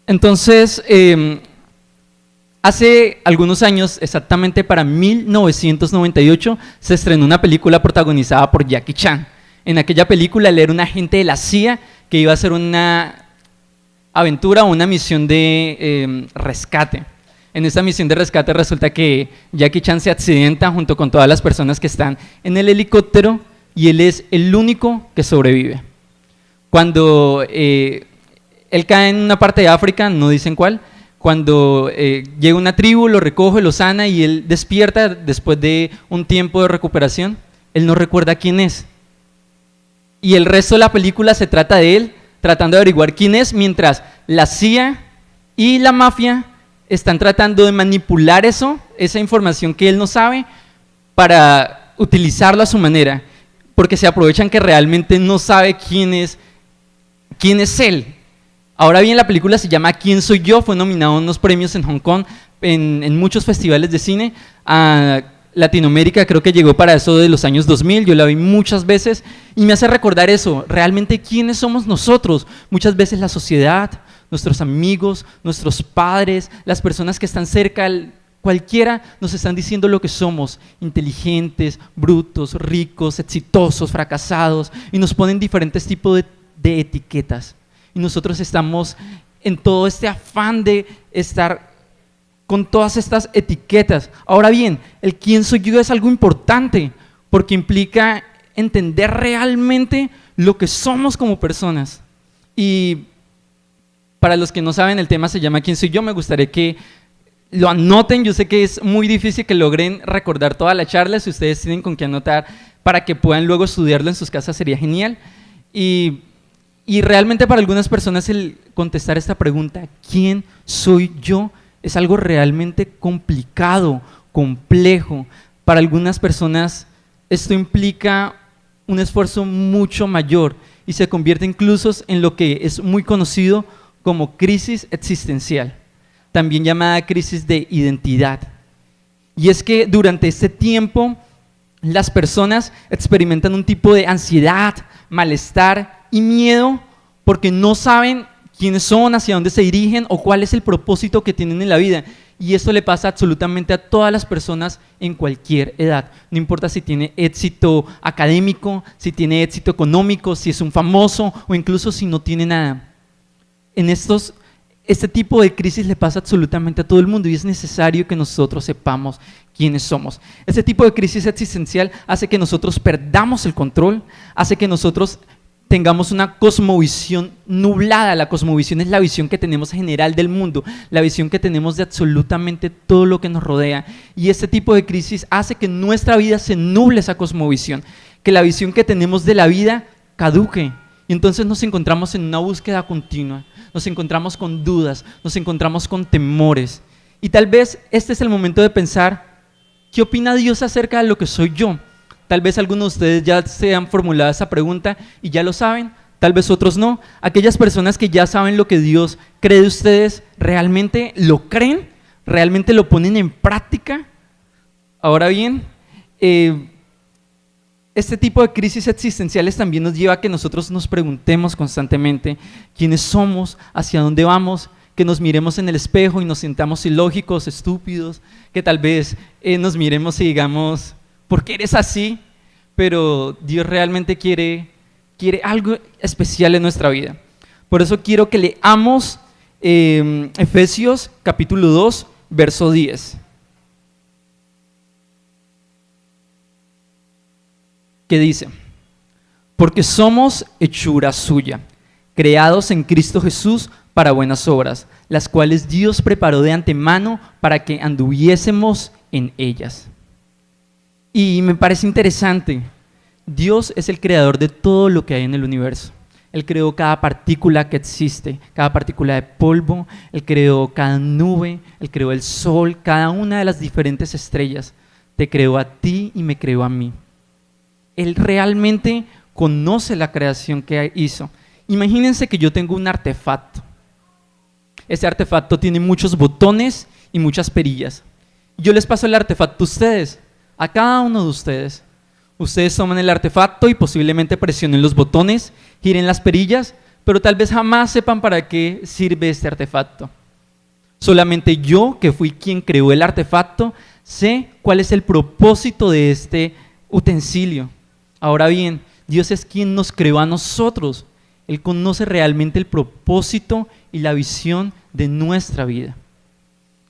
Entonces, hace algunos años, exactamente para 1998, se estrenó una película protagonizada por Jackie Chan. En aquella película él era un agente de la CIA que iba a hacer una aventura o una misión de rescate. En esa misión de rescate resulta que Jackie Chan se accidenta junto con todas las personas que están en el helicóptero y él es el único que sobrevive. Cuando él cae en una parte de África, no dicen cuál, cuando llega una tribu, lo recoge, lo sana y él despierta después de un tiempo de recuperación, él no recuerda quién es. Y el resto de la película se trata de él tratando de averiguar quién es, mientras la CIA y la mafia están tratando de manipular esa información que él no sabe para utilizarlo a su manera, porque se aprovechan que realmente no sabe quién es él. Ahora bien, la película se llama ¿Quién soy yo? Fue nominado a unos premios en Hong Kong, en muchos festivales de cine. A Latinoamérica creo que llegó para eso de los años 2000, yo la vi muchas veces y me hace recordar eso, realmente quiénes somos nosotros. Muchas veces la sociedad, nuestros amigos, nuestros padres, las personas que están cerca, cualquiera nos están diciendo lo que somos, inteligentes, brutos, ricos, exitosos, fracasados, y nos ponen diferentes tipos de etiquetas. Y nosotros estamos en todo este afán de estar con todas estas etiquetas. Ahora bien, el quién soy yo es algo importante, porque implica entender realmente lo que somos como personas. Y para los que no saben, el tema se llama ¿Quién soy yo? Me gustaría que lo anoten. Yo sé que es muy difícil que logren recordar toda la charla. Si ustedes tienen con qué anotar para que puedan luego estudiarlo en sus casas, sería genial. Y realmente para algunas personas el contestar esta pregunta, ¿quién soy yo?, es algo realmente complicado, complejo. Para algunas personas esto implica un esfuerzo mucho mayor y se convierte incluso en lo que es muy conocido como crisis existencial, también llamada crisis de identidad. Y es que durante este tiempo las personas experimentan un tipo de ansiedad, malestar y miedo porque no saben quiénes son, hacia dónde se dirigen o cuál es el propósito que tienen en la vida. Y esto le pasa absolutamente a todas las personas en cualquier edad. No importa si tiene éxito académico, si tiene éxito económico, si es un famoso o incluso si no tiene nada. Este tipo de crisis le pasa absolutamente a todo el mundo y es necesario que nosotros sepamos quiénes somos. Este tipo de crisis existencial hace que nosotros perdamos el control, hace que nosotros tengamos una cosmovisión nublada. La cosmovisión es la visión que tenemos general del mundo, la visión que tenemos de absolutamente todo lo que nos rodea. Y este tipo de crisis hace que en nuestra vida se nuble esa cosmovisión, que la visión que tenemos de la vida caduque. Y entonces nos encontramos en una búsqueda continua, nos encontramos con dudas, nos encontramos con temores. Y tal vez este es el momento de pensar, ¿qué opina Dios acerca de lo que soy yo? Tal vez algunos de ustedes ya se han formulado esa pregunta y ya lo saben, tal vez otros no. Aquellas personas que ya saben lo que Dios cree de ustedes, ¿realmente lo creen? ¿Realmente lo ponen en práctica? Ahora bien, este tipo de crisis existenciales también nos lleva a que nosotros nos preguntemos constantemente quiénes somos, hacia dónde vamos, que nos miremos en el espejo y nos sintamos ilógicos, estúpidos, que tal vez nos miremos y digamos, ¿por qué eres así? Pero Dios realmente quiere algo especial en nuestra vida. Por eso quiero que leamos Efesios capítulo 2, verso 10. Que dice, porque somos hechura suya, creados en Cristo Jesús para buenas obras, las cuales Dios preparó de antemano para que anduviésemos en ellas. Y me parece interesante, Dios es el creador de todo lo que hay en el universo. Él creó cada partícula que existe, cada partícula de polvo, Él creó cada nube, Él creó el sol, cada una de las diferentes estrellas. Te creó a ti y me creó a mí. Él realmente conoce la creación que hizo. Imagínense que yo tengo un artefacto. Ese artefacto tiene muchos botones y muchas perillas. Yo les paso el artefacto a ustedes, a cada uno de ustedes. Ustedes toman el artefacto y posiblemente presionen los botones, giren las perillas, pero tal vez jamás sepan para qué sirve este artefacto. Solamente yo, que fui quien creó el artefacto, sé cuál es el propósito de este utensilio. Ahora bien, Dios es quien nos creó a nosotros. Él conoce realmente el propósito y la visión de nuestra vida.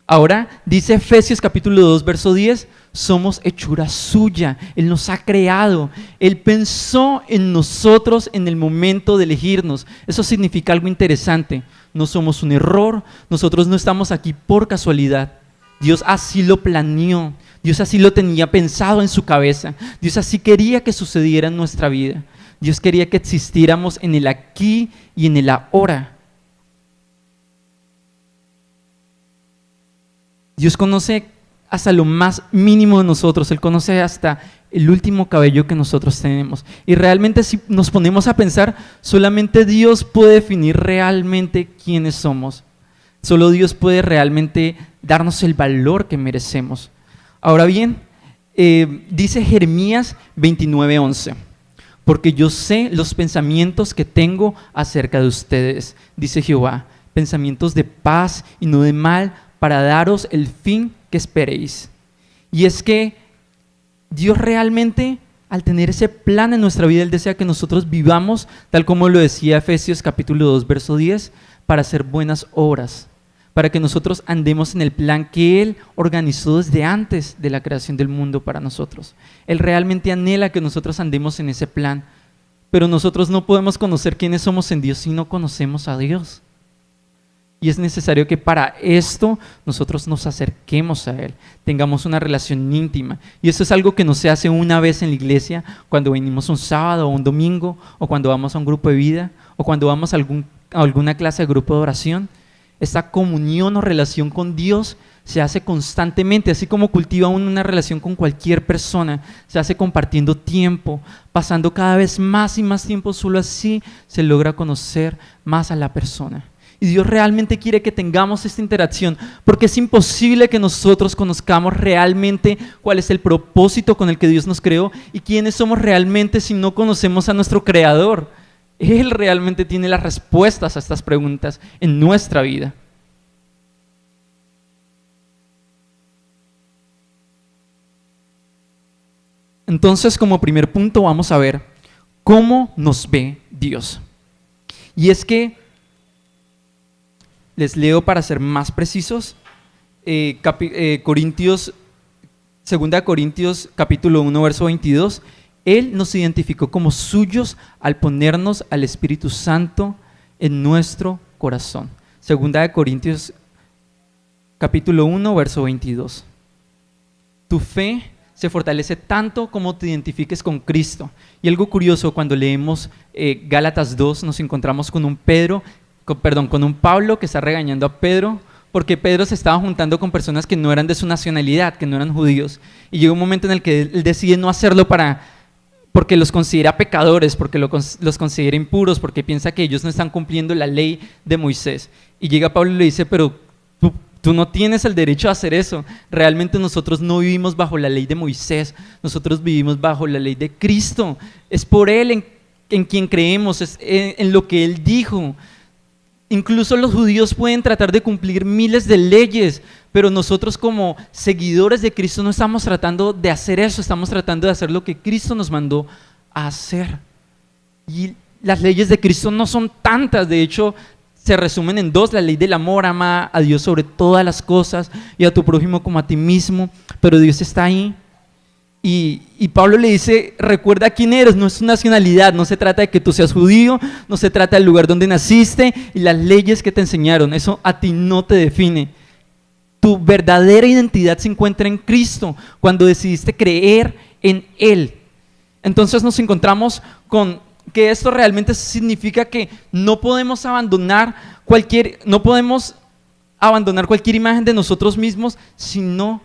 Ahora, dice Efesios capítulo 2, verso 10, somos hechura suya. Él nos ha creado. Él pensó en nosotros en el momento de elegirnos. Eso significa algo interesante. No somos un error. Nosotros no estamos aquí por casualidad. Dios así lo planeó. Dios así lo tenía pensado en su cabeza. Dios así quería que sucediera en nuestra vida. Dios quería que existiéramos en el aquí y en el ahora. Dios conoce hasta lo más mínimo de nosotros. Él conoce hasta el último cabello que nosotros tenemos. Y realmente, si nos ponemos a pensar, solamente Dios puede definir realmente quiénes somos. Solo Dios puede realmente darnos el valor que merecemos. Ahora bien, dice Jeremías 29:11, porque yo sé los pensamientos que tengo acerca de ustedes, dice Jehová, pensamientos de paz y no de mal, para daros el fin que esperéis. Y es que Dios realmente, al tener ese plan en nuestra vida, Él desea que nosotros vivamos, tal como lo decía Efesios capítulo 2, verso 10, para hacer buenas obras, para que nosotros andemos en el plan que Él organizó desde antes de la creación del mundo para nosotros. Él realmente anhela que nosotros andemos en ese plan, pero nosotros no podemos conocer quiénes somos en Dios si no conocemos a Dios. Y es necesario que para esto nosotros nos acerquemos a Él, tengamos una relación íntima. Y eso es algo que no se hace una vez en la iglesia, cuando venimos un sábado o un domingo, o cuando vamos a un grupo de vida, o cuando vamos a alguna clase de grupo de oración. Esta comunión o relación con Dios se hace constantemente, así como cultiva uno una relación con cualquier persona, se hace compartiendo tiempo, pasando cada vez más y más tiempo. Solo así se logra conocer más a la persona. Y Dios realmente quiere que tengamos esta interacción, porque es imposible que nosotros conozcamos realmente cuál es el propósito con el que Dios nos creó y quiénes somos realmente si no conocemos a nuestro Creador. Él realmente tiene las respuestas a estas preguntas en nuestra vida. Entonces, como primer punto, vamos a ver cómo nos ve Dios. Y es que les leo para ser más precisos, 2 Corintios capítulo 1, verso 22, Él nos identificó como suyos al ponernos al Espíritu Santo en nuestro corazón. 2 Corintios capítulo 1, verso 22. Tu fe se fortalece tanto como te identifiques con Cristo. Y algo curioso, cuando leemos Gálatas 2, nos encontramos con un Pablo que está regañando a Pedro, porque Pedro se estaba juntando con personas que no eran de su nacionalidad, que no eran judíos. Y llega un momento en el que él decide no hacerlo porque los considera pecadores, porque los considera impuros, porque piensa que ellos no están cumpliendo la ley de Moisés. Y llega Pablo y le dice, pero tú no tienes el derecho a hacer eso. Realmente nosotros no vivimos bajo la ley de Moisés, nosotros vivimos bajo la ley de Cristo. Es por Él en quien creemos, es en lo que Él dijo. Incluso los judíos pueden tratar de cumplir miles de leyes, pero nosotros como seguidores de Cristo no estamos tratando de hacer eso, estamos tratando de hacer lo que Cristo nos mandó a hacer. Y las leyes de Cristo no son tantas, de hecho se resumen en dos: la ley del amor, ama a Dios sobre todas las cosas y a tu prójimo como a ti mismo, pero Dios está ahí. Y Pablo le dice, recuerda quién eres, no es tu nacionalidad, no se trata de que tú seas judío, no se trata del lugar donde naciste y las leyes que te enseñaron, eso a ti no te define. Tu verdadera identidad se encuentra en Cristo, cuando decidiste creer en Él. Entonces nos encontramos con que esto realmente significa que no podemos abandonar cualquier imagen de nosotros mismos si no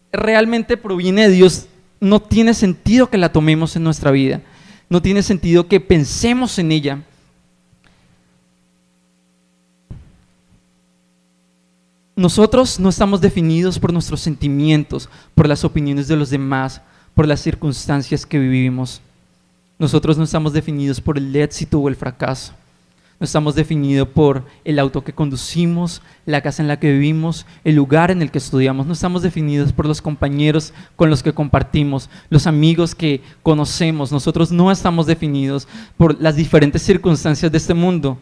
realmente proviene de Dios. No tiene sentido que la tomemos en nuestra vida, no tiene sentido que pensemos en ella. Nosotros no estamos definidos por nuestros sentimientos, por las opiniones de los demás, por las circunstancias que vivimos. Nosotros no estamos definidos por el éxito o el fracaso. No estamos definidos por el auto que conducimos, la casa en la que vivimos, el lugar en el que estudiamos. No estamos definidos por los compañeros con los que compartimos, los amigos que conocemos. Nosotros no estamos definidos por las diferentes circunstancias de este mundo.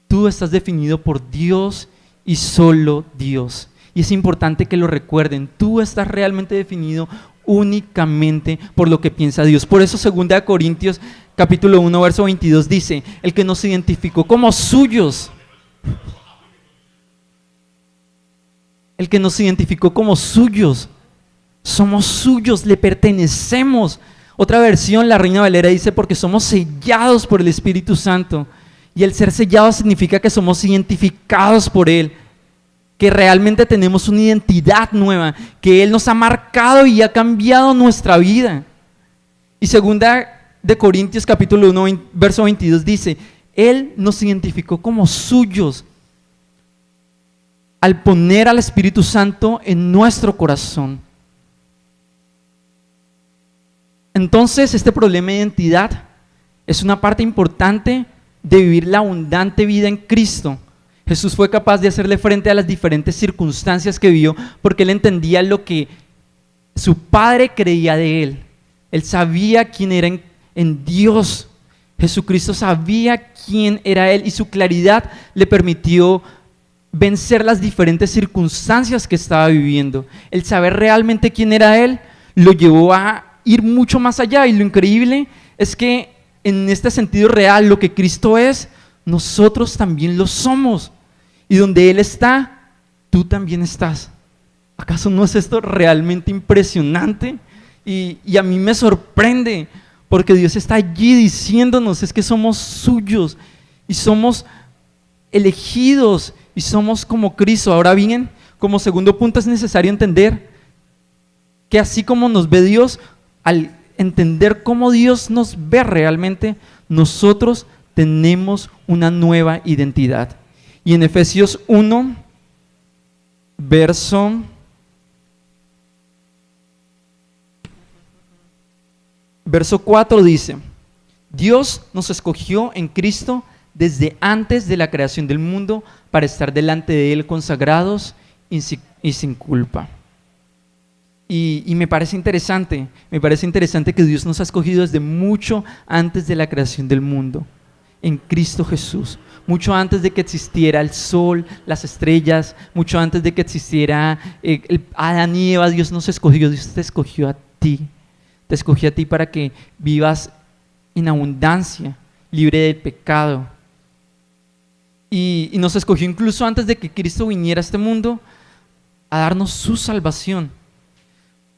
Tú estás definido por Dios y solo Dios. Y es importante que lo recuerden. Tú estás realmente definido únicamente por lo que piensa Dios. Por eso 2 Corintios capítulo 1, verso 22 dice, el que nos identificó como suyos, el que nos identificó como suyos, somos suyos, le pertenecemos. Otra versión, la Reina Valera dice, porque somos sellados por el Espíritu Santo. Y el ser sellado significa que somos identificados por Él, que realmente tenemos una identidad nueva, que Él nos ha marcado y ha cambiado nuestra vida. Y 2 Corintios capítulo 1, verso 22 dice, Él nos identificó como suyos al poner al Espíritu Santo en nuestro corazón. Entonces, este problema de identidad es una parte importante de vivir la abundante vida en Cristo. Jesús fue capaz de hacerle frente a las diferentes circunstancias que vivió porque Él entendía lo que su Padre creía de Él. Él sabía quién era en Dios. Jesucristo sabía quién era Él y su claridad le permitió vencer las diferentes circunstancias que estaba viviendo. El saber realmente quién era Él lo llevó a ir mucho más allá, y lo increíble es que en este sentido real, lo que Cristo es, nosotros también lo somos. Y donde Él está, tú también estás. ¿Acaso no es esto realmente impresionante? Y a mí me sorprende, porque Dios está allí diciéndonos, es que somos suyos, y somos elegidos, y somos como Cristo. Ahora bien, como segundo punto es necesario entender que así como nos ve Dios, al entender cómo Dios nos ve realmente, nosotros tenemos una nueva identidad. Y en Efesios 1, verso 4 dice, Dios nos escogió en Cristo desde antes de la creación del mundo para estar delante de Él consagrados y sin culpa. Y me parece interesante que Dios nos ha escogido desde mucho antes de la creación del mundo, en Cristo Jesús, mucho antes de que existiera el sol, las estrellas, mucho antes de que existiera Adán y Eva. Dios nos escogió, Dios te escogió a ti para que vivas en abundancia, libre del pecado. Y nos escogió incluso antes de que Cristo viniera a este mundo a darnos su salvación.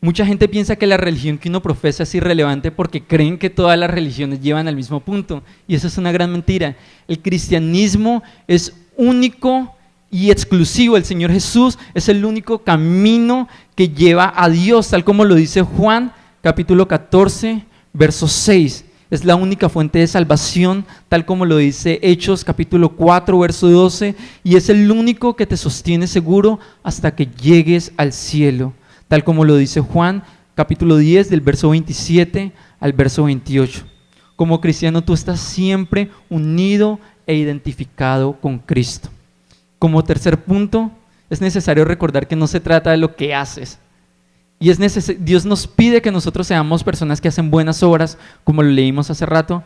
Mucha gente piensa que la religión que uno profesa es irrelevante porque creen que todas las religiones llevan al mismo punto, y eso es una gran mentira. El cristianismo es único y exclusivo. El Señor Jesús es el único camino que lleva a Dios, tal como lo dice Juan capítulo 14, verso 6. Es la única fuente de salvación, tal como lo dice Hechos capítulo 4, verso 12, y es el único que te sostiene seguro hasta que llegues al cielo, tal como lo dice Juan capítulo 10, del verso 27 al verso 28. Como cristiano tú estás siempre unido e identificado con Cristo. Como tercer punto, es necesario recordar que no se trata de lo que haces. Y Dios nos pide que nosotros seamos personas que hacen buenas obras, como lo leímos hace rato,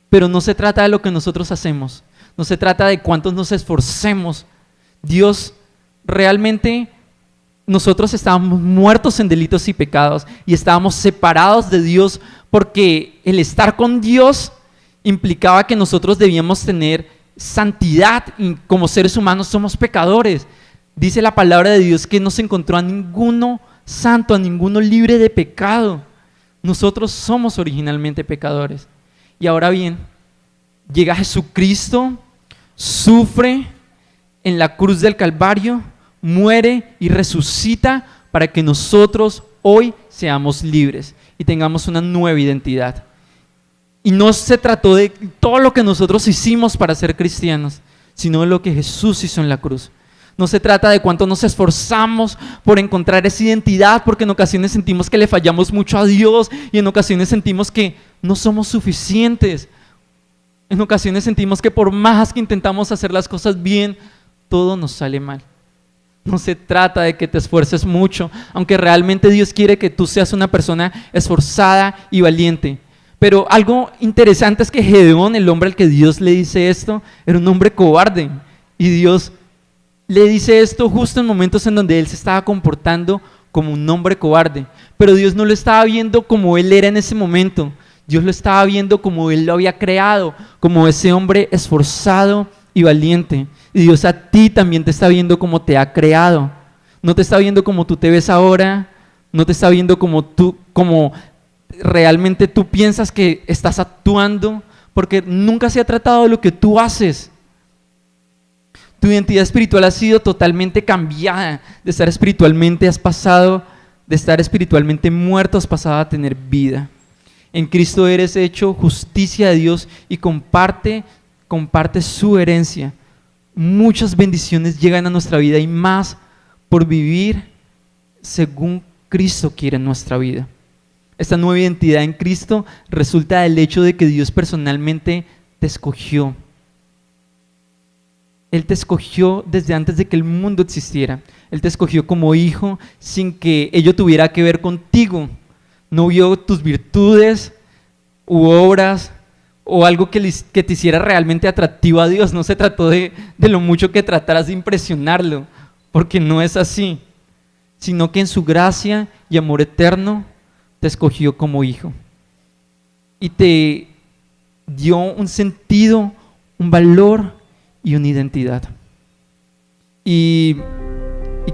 pero no se trata de lo que nosotros hacemos, no se trata de cuántos nos esforcemos. Dios realmente, nosotros estábamos muertos en delitos y pecados y estábamos separados de Dios, porque el estar con Dios implicaba que nosotros debíamos tener santidad, y como seres humanos somos pecadores. Dice la palabra de Dios que no se encontró a ninguno santo, a ninguno libre de pecado. Nosotros somos originalmente pecadores. Y ahora bien, llega Jesucristo, sufre en la cruz del Calvario, muere y resucita para que nosotros hoy seamos libres y tengamos una nueva identidad. Y no se trató de todo lo que nosotros hicimos para ser cristianos, sino de lo que Jesús hizo en la cruz. No se trata de cuánto nos esforzamos por encontrar esa identidad, porque en ocasiones sentimos que le fallamos mucho a Dios y en ocasiones sentimos que no somos suficientes. En ocasiones sentimos que por más que intentamos hacer las cosas bien, todo nos sale mal. No se trata de que te esfuerces mucho, aunque realmente Dios quiere que tú seas una persona esforzada y valiente. Pero algo interesante es que Gedeón, el hombre al que Dios le dice esto, era un hombre cobarde. Y Dios le dice esto justo en momentos en donde él se estaba comportando como un hombre cobarde. Pero Dios no lo estaba viendo como él era en ese momento. Dios lo estaba viendo como él lo había creado, como ese hombre esforzado y valiente. Y Dios a ti también te está viendo como te ha creado. No te está viendo como tú te ves ahora, no te está viendo como realmente tú piensas que estás actuando, porque nunca se ha tratado de lo que tú haces. Tu identidad espiritual ha sido totalmente cambiada. De estar espiritualmente de estar espiritualmente muerto, has pasado a tener vida. En Cristo eres hecho justicia de Dios y comparte su herencia. Muchas bendiciones llegan a nuestra vida y más por vivir según Cristo quiere en nuestra vida. Esta nueva identidad en Cristo resulta del hecho de que Dios personalmente te escogió. Él te escogió desde antes de que el mundo existiera. Él te escogió como hijo sin que ello tuviera que ver contigo. No vio tus virtudes u obras o algo que te hiciera realmente atractivo a Dios. No se trató de lo mucho que trataras de impresionarlo, porque no es así, sino que en su gracia y amor eterno te escogió como hijo y te dio un sentido, un valor y una identidad. Y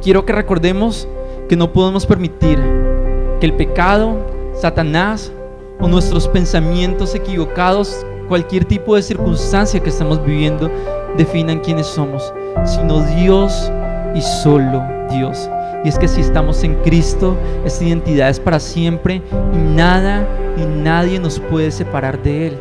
quiero que recordemos que no podemos permitir que el pecado, Satanás o nuestros pensamientos equivocados, cualquier tipo de circunstancia que estamos viviendo, definan quiénes somos, sino Dios y solo Dios. Y es que si estamos en Cristo, esta identidad es para siempre y nada ni nadie nos puede separar de Él.